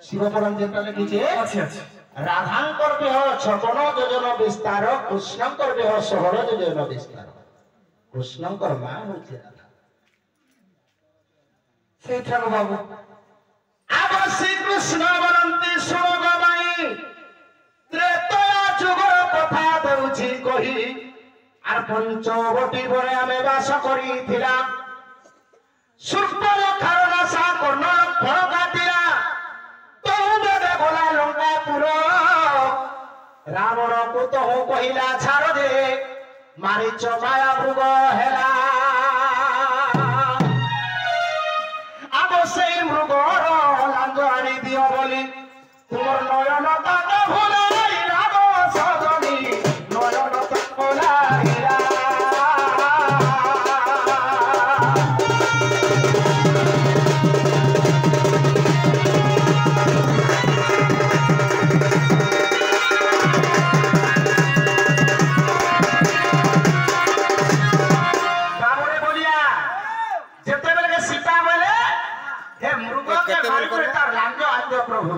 शिवपुराण जेटा लिखिছে আছে আছে राधांकर देह 56 योजन विस्तार कृष्णंकर देह 16 योजन विस्तार कृष्णंकर मां होती राधा সেই থাকো বাবু अब श्री कृष्ण बरंती सुनो गमाई त्रेतया जुगर कथा दउछि कहि आर पंचवटी बरे आमे वास करिथिला सुपर खारना सा कर्ण फल काटिला तो बेबे गोला लंकापुर रावण को तो कहिला छाड़ दे मारिच माया मृग हेला अब से मृगर लांग आनी दियो बोली तुमर नयन तक भुलाई राग सजनी नयन तक भुलाइला प्रभु